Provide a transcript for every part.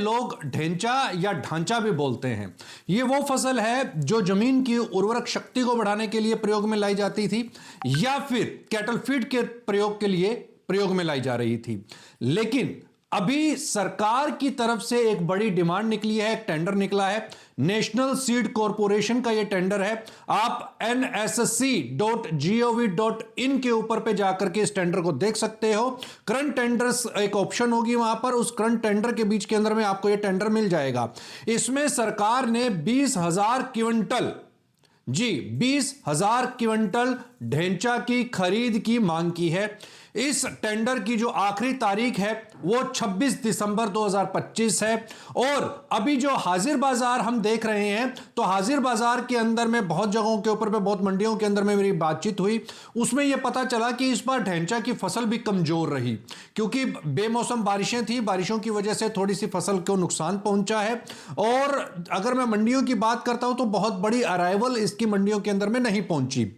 लोग ढेंचा या ढांचा भी बोलते हैं। ये वो फसल है जो जमीन की उर्वरक शक्ति को बढ़ाने के लिए प्रयोग में लाई जाती थी या फिर कैटल फीड के प्रयोग के लिए प्रयोग में लाई जा रही थी। लेकिन अभी सरकार की तरफ से एक बड़ी डिमांड निकली है, एक टेंडर निकला है, नेशनल सीड कॉरपोरेशन का यह टेंडर है। आप nsc.gov.in के ऊपर पे जाकर के इस टेंडर को देख सकते हो। करंट टेंडर्स एक ऑप्शन होगी वहां पर, उस करंट टेंडर के बीच के अंदर में आपको यह टेंडर मिल जाएगा। इसमें सरकार ने 20,000 क्विंटल 20,000 क्विंटल ढेंचा की खरीद की मांग की है। इस टेंडर की जो आखिरी तारीख है वो 26 दिसंबर 2025 है। और अभी जो हाजिर बाजार हम देख रहे हैं, तो हाजिर बाजार के अंदर में बहुत जगहों के ऊपर पे, बहुत मंडियों के अंदर में मेरी बातचीत हुई, उसमें यह पता चला कि इस बार ढेंचा की फसल भी कमजोर रही, क्योंकि बेमौसम बारिशें थी, बारिशों की वजह से थोड़ी सी फसल को नुकसान पहुंचा है। और अगर मैं मंडियों की बात करता हूं तो बहुत बड़ी अराइवल इसकी मंडियों के अंदर में नहीं पहुंची।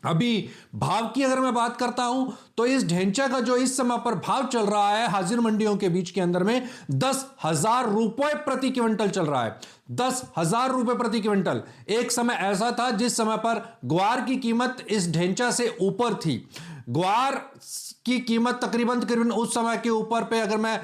अभी भाव की अगर मैं बात करता हूं तो इस ढेंचा का जो इस समय पर भाव चल रहा है हाजिर मंडियों के बीच के अंदर में 10,000 रुपए प्रति क्विंटल चल रहा है। 10,000 रुपए प्रति क्विंटल। एक समय ऐसा था जिस समय पर ग्वार की कीमत इस ढेंचा से ऊपर थी। ग्वार की कीमत तकरीबन उस समय के ऊपर पे, अगर मैं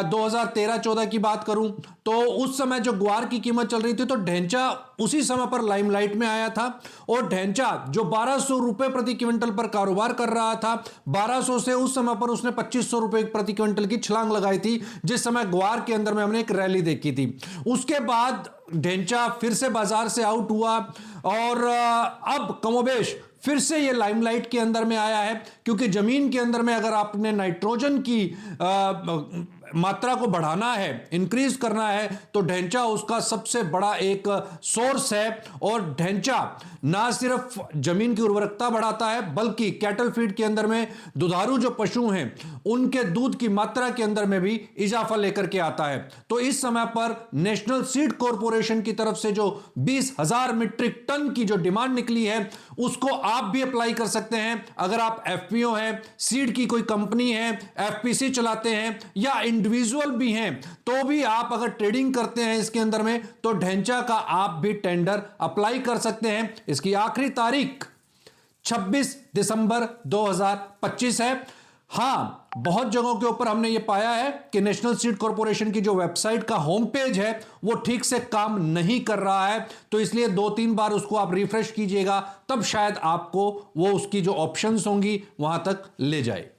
2013-14 की बात करूं तो उस समय जो ग्वार की कीमत चल रही थी तो ढेंचा उसी समय पर लाइमलाइट में आया था। और ढेंचा जो 1200 रुपए प्रति क्विंटल पर कारोबार कर रहा था, 1200 से उस समय पर उसने 2500 रुपए प्रति क्विंटल की छलांग लगाई थी, जिस समय ग्वार के अंदर में हमने एक रैली देखी थी। उसके बाद ढेंचा फिर से बाजार से आउट हुआ और अब कमोबेश फिर से ये लाइमलाइट के अंदर में आया है, क्योंकि जमीन के अंदर में अगर आपने नाइट्रोजन की मात्रा को बढ़ाना है, इंक्रीज करना है, तो ढेंचा उसका सबसे बड़ा एक सोर्स है। और ढेंचा ना सिर्फ जमीन की उर्वरकता बढ़ाता है, बल्कि कैटल फीड के अंदर में दुधारू जो पशु हैं उनके दूध की मात्रा के अंदर में भी इजाफा लेकर के आता है। तो इस समय पर नेशनल सीड कॉरपोरेशन की तरफ से जो 20,000 मीट्रिक टन की जो डिमांड निकली है, उसको आप भी अप्लाई कर सकते हैं। अगर आप एफपीओ हैं, सीड की कोई कंपनी है, एफपीसी चलाते हैं या इंडिविजुअल भी हैं, तो भी आप अगर ट्रेडिंग करते हैं इसके अंदर में, तो ढेंचा का आप भी टेंडर अप्लाई कर सकते हैं। इसकी आखिरी तारीख 26 दिसंबर 2025 है। हां, बहुत जगहों के ऊपर हमने यह पाया है कि नेशनल सीड कॉरपोरेशन की जो वेबसाइट का होम पेज है वो ठीक से काम नहीं कर रहा है, तो इसलिए 2-3 बार उसको आप रिफ्रेश कीजिएगा, तब शायद आपको वो उसकी जो ऑप्शंस होंगी वहां तक ले जाए।